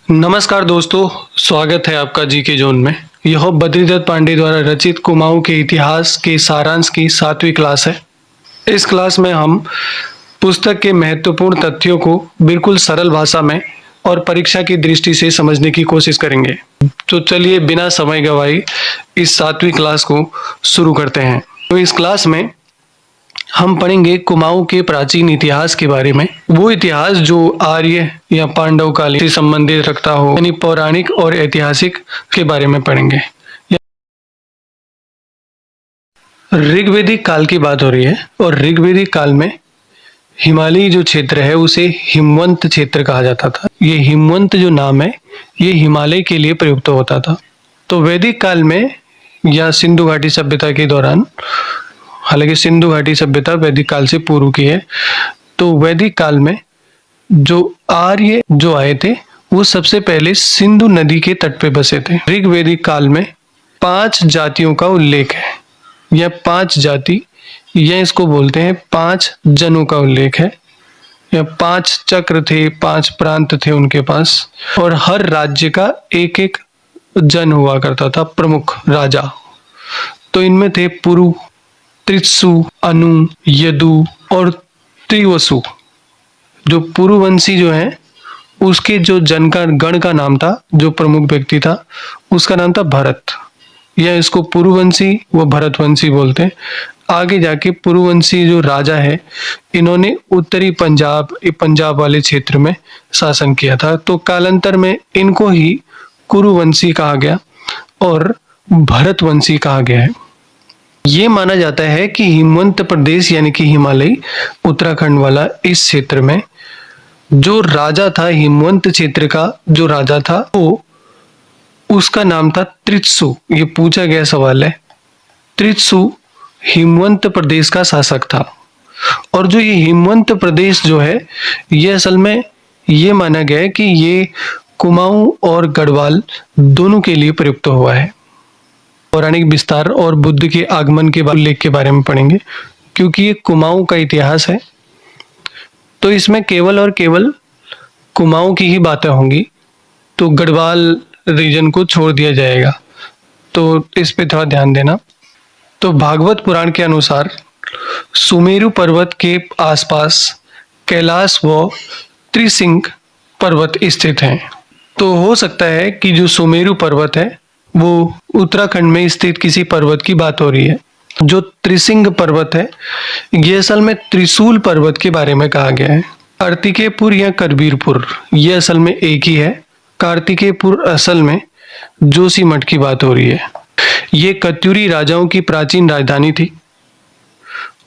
नमस्कार दोस्तों, स्वागत है आपका जीके जोन में। यह बद्रीदत्त पांडे द्वारा रचित कुमाऊं के इतिहास के सारांश की 7वीं क्लास है। इस क्लास में हम पुस्तक के महत्वपूर्ण तथ्यों को बिल्कुल सरल भाषा में और परीक्षा की दृष्टि से समझने की कोशिश करेंगे। तो चलिए बिना समय गवाए इस 7वीं क्लास को शुरू करते हैं। तो इस क्लास में हम पढ़ेंगे कुमाऊं के प्राचीन इतिहास के बारे में। वो इतिहास जो आर्य या पांडव काल से संबंधित रखता हो, यानी पौराणिक और ऐतिहासिक के बारे में पढ़ेंगे। ऋग्वेदिक काल की बात हो रही है और ऋग्वेदिक काल में हिमालयी जो क्षेत्र है उसे हिमवंत क्षेत्र कहा जाता था। ये हिमवंत जो नाम है ये हिमालय के लिए प्रयुक्त होता था। तो वैदिक काल में या सिंधु घाटी सभ्यता के दौरान, हालांकि सिंधु घाटी सभ्यता वैदिक काल से पूर्व की है, तो वैदिक काल में जो आर्य जो आए थे वो सबसे पहले सिंधु नदी के तट पे बसे थे। ऋग्वेदिक काल में 5 जातियों का उल्लेख है। यह 5 जाति, यह इसको बोलते हैं 5 जनों का उल्लेख है। यह 5 चक्र थे, 5 प्रांत थे उनके पास, और हर राज्य का एक एक जन हुआ करता था, प्रमुख राजा। तो इनमें थे पुरु, त्रित्सु, अनु, यदु और त्रिवसु। जो पुरुवंशी जो है उसके जो जन का गण का नाम था, जो प्रमुख व्यक्ति था उसका नाम था भरत। या इसको पुरुवंशी व भरतवंशी बोलते हैं। आगे जाके पुरुवंशी जो राजा है इन्होंने उत्तरी पंजाब वाले क्षेत्र में शासन किया था। तो कालांतर में इनको ही कुरुवंशी कहा गया और भरतवंशी कहा गया है। ये माना जाता है कि हिमवंत प्रदेश यानी कि हिमालय उत्तराखंड वाला इस क्षेत्र में जो राजा था, हिमवंत क्षेत्र का जो राजा था वो उसका नाम था त्रित्सु। ये पूछा गया सवाल है। त्रित्सु हिमवंत प्रदेश का शासक था। और जो ये हिमवंत प्रदेश जो है ये असल में ये माना गया है कि ये कुमाऊं और गढ़वाल दोनों के लिए प्रयुक्त हुआ है। पौराणिक विस्तार और बुद्ध के आगमन के उल्लेख के बारे में पढ़ेंगे, क्योंकि ये कुमाऊं का इतिहास है। तो इसमें केवल और केवल कुमाऊं की ही बातें होंगी, तो गढ़वाल रीजन को छोड़ दिया जाएगा। तो इस पे थोड़ा ध्यान देना। तो भागवत पुराण के अनुसार सुमेरु पर्वत के आसपास कैलाश व त्रिसिंग पर्वत स्थित हैं। तो हो सकता है कि जो सुमेरु पर्वत है वो उत्तराखंड में स्थित किसी पर्वत की बात हो रही है। जो त्रिसिंग पर्वत है ये असल में त्रिशूल पर्वत के बारे में कहा गया है। कार्तिकेयपुर या करबीरपुर ये असल में एक ही है। कार्तिकेयपुर असल में जोशीमठ की बात हो रही है। ये कत्यूरी राजाओं की प्राचीन राजधानी थी।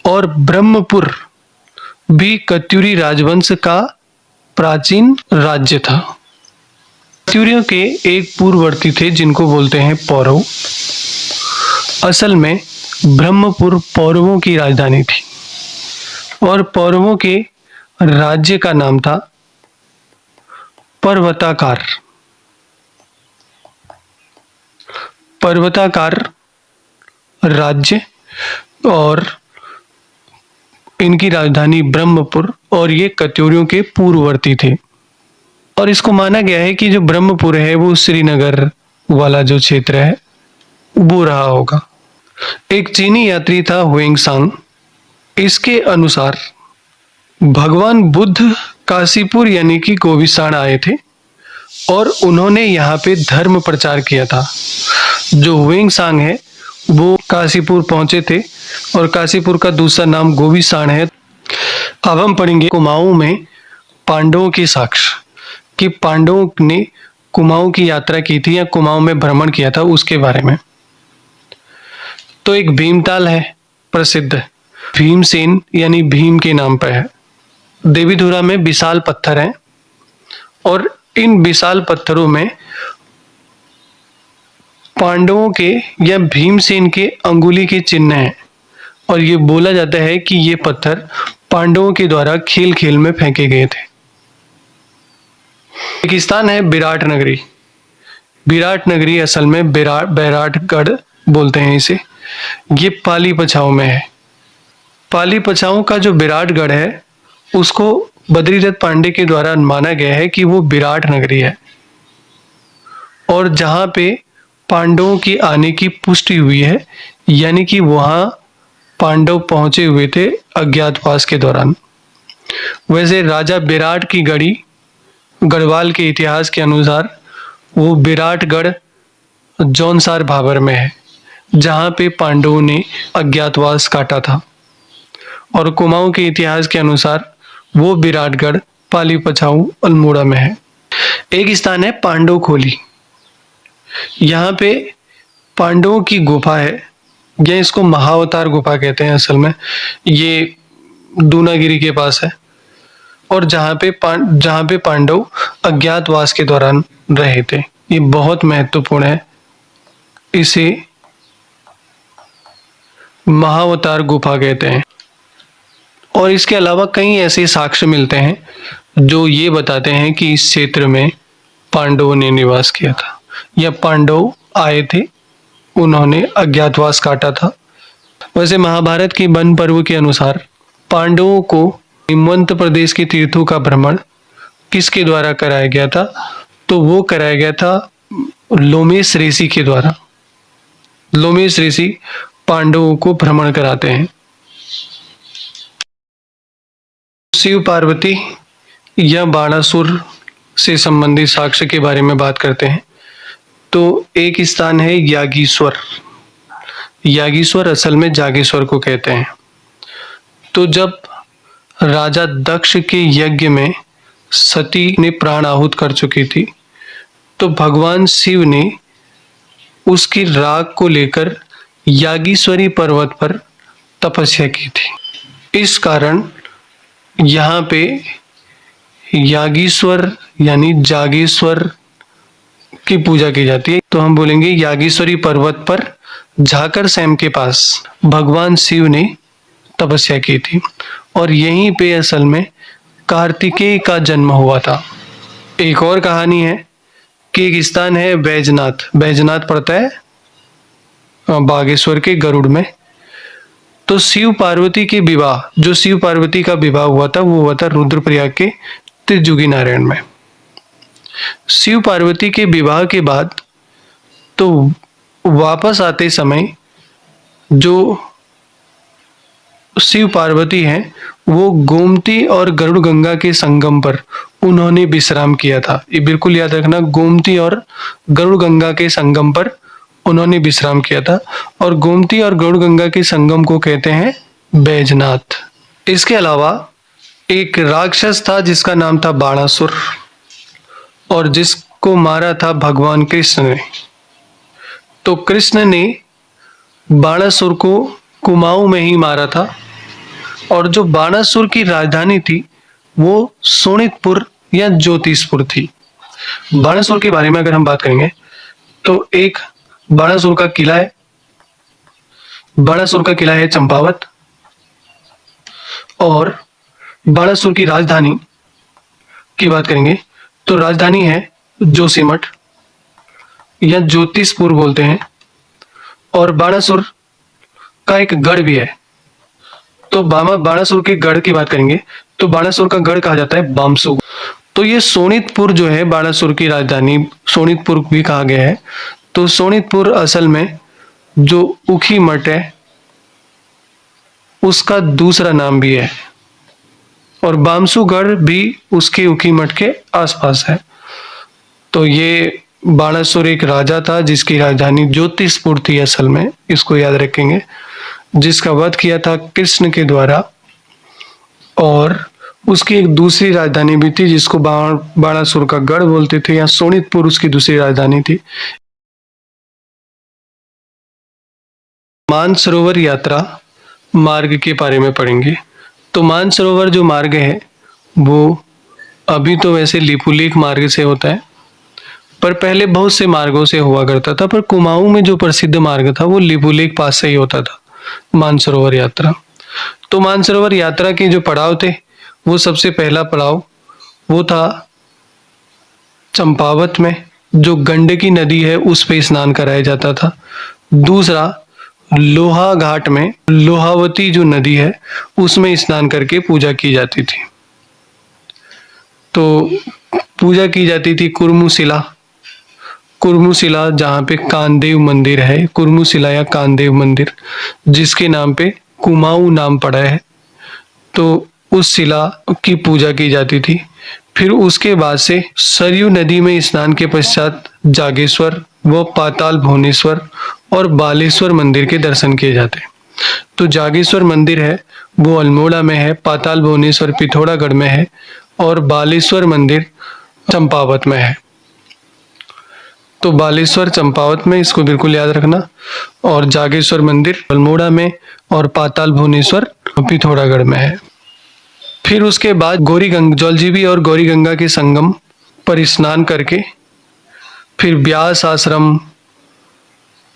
और ब्रह्मपुर भी कत्यूरी राजवंश का प्राचीन राज्य था। कत्यूरियों के एक पूर्ववर्ती थे जिनको बोलते हैं पौरव। असल में ब्रह्मपुर पौरवों की राजधानी थी और पौरवों के राज्य का नाम था पर्वताकार। पर्वताकार राज्य, और इनकी राजधानी ब्रह्मपुर, और ये कत्यूरियों के पूर्ववर्ती थे। और इसको माना गया है कि जो ब्रह्मपुर है वो श्रीनगर वाला जो क्षेत्र है वो रहा होगा। एक चीनी यात्री था हुएंगसांग। इसके अनुसार भगवान बुद्ध काशीपुर यानी कि गोविसाण आए थे और उन्होंने यहाँ पे धर्म प्रचार किया था। जो हुएंगसांग है वो काशीपुर पहुंचे थे और काशीपुर का दूसरा नाम गोविसाण है। अब हम पढ़ेंगे कुमाऊं में पांडवों के साक्ष्य, कि पांडवों ने कुमाऊं की यात्रा की थी या कुमाऊं में भ्रमण किया था उसके बारे में। तो एक भीमताल है प्रसिद्ध, भीमसेन यानी भीम के नाम पर है। देवीधुरा में विशाल पत्थर हैं और इन विशाल पत्थरों में पांडवों के या भीमसेन के अंगुली के चिन्ह हैं। और ये बोला जाता है कि ये पत्थर पांडवों के द्वारा खेल खेल में फेंके गए थे। एक स्थान है विराट नगरी। विराट नगरी असल में बैराटगढ़ बोलते हैं इसे। ये पाली पछाऊ में है। पाली पछाऊ का जो विराटगढ़ है उसको बद्रीदत्त पांडे के द्वारा माना गया है कि वो विराट नगरी है। और जहाँ पे पांडवों की आने की पुष्टि हुई है, यानी कि वहाँ पांडव पहुंचे हुए थे अज्ञातवास के दौरान। वैसे राजा विराट की गढ़ी गढ़वाल के इतिहास के अनुसार वो विराटगढ़ जौनसार भाबर में है, जहाँ पे पांडवों ने अज्ञातवास काटा था। और कुमाऊं के इतिहास के अनुसार वो विराटगढ़ पाली पछाऊ अल्मोड़ा में है। एक स्थान है पांडव खोली। यहाँ पे पांडवों की गुफा है, या इसको महाअवतार गुफा कहते हैं असल में। ये दूनागिरी के पास है, और जहाँ पे पांडव अज्ञातवास के दौरान रहे थे। ये बहुत महत्वपूर्ण है, इसे महाअवतार गुफा कहते हैं। और इसके अलावा कई ऐसे साक्ष्य मिलते हैं जो ये बताते हैं कि इस क्षेत्र में पांडवों ने निवास किया था, या पांडव आए थे, उन्होंने अज्ञातवास काटा था। वैसे महाभारत की वन पर्व के अनुसार पांडवों को हिमवंत प्रदेश के तीर्थों का भ्रमण किसके द्वारा कराया गया था? तो वो कराया गया था लोमेश ऋषि के द्वारा। लोमेश ऋषि पांडवों को भ्रमण कराते हैं। शिव पार्वती या बाणासुर से संबंधित साक्ष्य के बारे में बात करते हैं, तो एक स्थान है यागीश्वर। यागीश्वर असल में जागेश्वर को कहते हैं। तो जब राजा दक्ष के यज्ञ में सती ने प्राण आहूत कर चुकी थी, तो भगवान शिव ने उसकी राख को लेकर यागीश्वरी पर्वत पर तपस्या की थी। इस कारण यहाँ पे यागीश्वर यानी जागेश्वर की पूजा की जाती है। तो हम बोलेंगे यागीश्वरी पर्वत पर झाकर सैम के पास भगवान शिव ने तपस्या की थी, और यहीं पे असल में कार्तिकेय का जन्म हुआ था। एक और कहानी है कि एक स्थान है बैजनाथ। बैजनाथ पड़ता है बागेश्वर के गरुड़ में। तो शिव पार्वती के विवाह, जो शिव पार्वती का विवाह हुआ था, वो हुआ था रुद्रप्रयाग के त्रिजुगी नारायण में। शिव पार्वती के विवाह के बाद तो वापस आते समय जो शिव पार्वती हैं, वो गोमती और गरुड़ गंगा के संगम पर उन्होंने विश्राम किया था। ये बिल्कुल याद रखना, गोमती और गरुड़ गंगा के संगम पर उन्होंने विश्राम किया था। और गोमती और गरुड़ गंगा के संगम को कहते हैं बैजनाथ। इसके अलावा एक राक्षस था जिसका नाम था बाणासुर, और जिसको मारा था भगवान कृष्ण ने। तो कृष्ण ने बाणासुर को कुमाऊं में ही मारा था, और जो बाणासुर की राजधानी थी वो शोणितपुर या ज्योतिषपुर थी। बाणासुर के बारे में अगर हम बात करेंगे, तो एक बाणासुर का किला है। बाणासुर का किला है चंपावत, और बाणासुर की राजधानी की बात करेंगे तो राजधानी है जोशीमठ या ज्योतिषपुर बोलते हैं। और बाणासुर का एक गढ़ भी है। तो बाणासुर के गढ़ की बात करेंगे तो बाणासुर का गढ़ कहा जाता है बामसु। तो ये शोणितपुर जो है बाणासुर की राजधानी, शोणितपुर भी कहा गया है। तो शोणितपुर असल में जो उखी मठ है उसका दूसरा नाम भी है, और बामसूगढ़ भी उसके उखी मठ के आसपास है। तो ये बाणासुर एक राजा था जिसकी राजधानी ज्योतिषपुर थी असल में, इसको याद रखेंगे, जिसका वध किया था कृष्ण के द्वारा। और उसकी एक दूसरी राजधानी भी थी जिसको बाणासुर का गढ़ बोलते थे, या शोणितपुर उसकी दूसरी राजधानी थी। मानसरोवर यात्रा मार्ग के बारे में पढ़ेंगे। तो मानसरोवर जो मार्ग है वो अभी तो वैसे लिपुलेख मार्ग से होता है, पर पहले बहुत से मार्गों से हुआ करता था। पर कुमाऊं में जो प्रसिद्ध मार्ग था वो लिपुलेख पास से ही होता था, मानसरोवर यात्रा। तो मानसरोवर यात्रा के जो पड़ाव थे, वो सबसे पहला पड़ाव वो था चंपावत में, जो गंडकी नदी है उस पे स्नान कराया जाता था। दूसरा लोहा घाट में लोहावती जो नदी है उसमें स्नान करके पूजा की जाती थी। तो पूजा की जाती थी कुर्मुशिला। कुर्मुशिला जहाँ पे कानदेव मंदिर है, कुर्मुशिला या कानदेव मंदिर, जिसके नाम पे कुमाऊं नाम पड़ा है, तो उस शिला की पूजा की जाती थी। फिर उसके बाद से सरयू नदी में स्नान के पश्चात जागेश्वर व पाताल भुवनेश्वर और बालेश्वर मंदिर के दर्शन किए जाते हैं। तो जागेश्वर मंदिर है वो अल्मोड़ा में है, पाताल भुवनेश्वर पिथौरागढ़ में है और बालेश्वर मंदिर चंपावत में है। तो बालेश्वर चंपावत में, इसको बिल्कुल याद रखना, और जागेश्वर मंदिर अल्मोड़ा में और पाताल भुवनेश्वर पिथौरागढ़ में है। फिर उसके बाद गौरी गंगा, जौलजीबी और गौरी गंगा के संगम पर स्नान करके फिर ब्यास आश्रम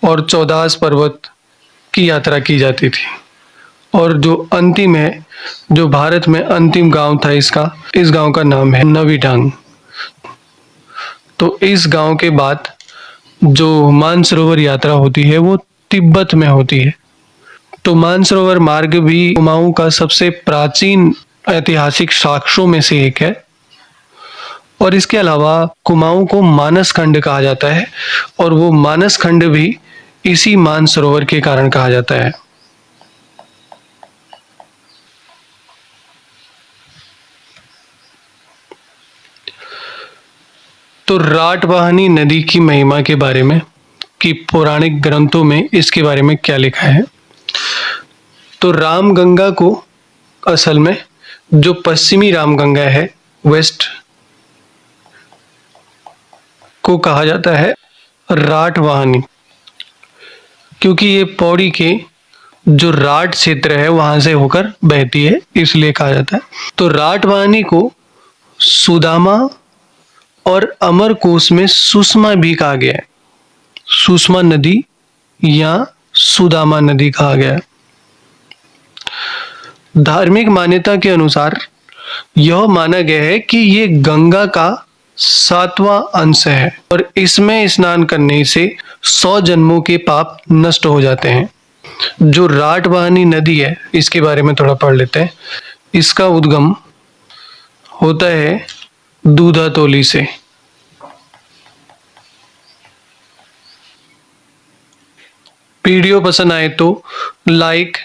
और चौदास पर्वत की यात्रा की जाती थी। और जो अंतिम है, जो भारत में अंतिम गांव था इसका, इस गांव का नाम है नवीडांग। तो इस गांव के बाद जो मानसरोवर यात्रा होती है वो तिब्बत में होती है। तो मानसरोवर मार्ग भी कुमाऊं का सबसे प्राचीन ऐतिहासिक साक्ष्यों में से एक है। और इसके अलावा कुमाऊं को मानस खंड कहा जाता है, और वो मानस खंड भी इसी मानसरोवर के कारण कहा जाता है। तो राटवाहनी नदी की महिमा के बारे में कि पौराणिक ग्रंथों में इसके बारे में क्या लिखा है। तो रामगंगा को असल में जो पश्चिमी रामगंगा है, वेस्ट, को कहा जाता है राटवाहनी, क्योंकि ये पौड़ी के जो राट क्षेत्र है वहां से होकर बहती है, इसलिए कहा जाता है। तो राटवाहनी को सुदामा और अमरकोश में सुषमा भी कहा गया है। सुषमा नदी या सुदामा नदी कहा गया है। धार्मिक मान्यता के अनुसार यह माना गया है कि ये गंगा का 7वां अंश है और इसमें स्नान करने से 100 जन्मों के पाप नष्ट हो जाते हैं। जो राटवाहनी नदी है, इसके बारे में थोड़ा पढ़ लेते हैं। इसका उद्गम होता है दूधातोली से। वीडियो पसंद आए तो लाइक,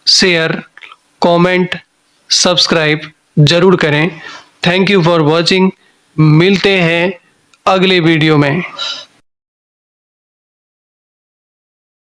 शेयर, कमेंट, सब्सक्राइब जरूर करें। Thank you for watching. मिलते हैं अगले वीडियो में।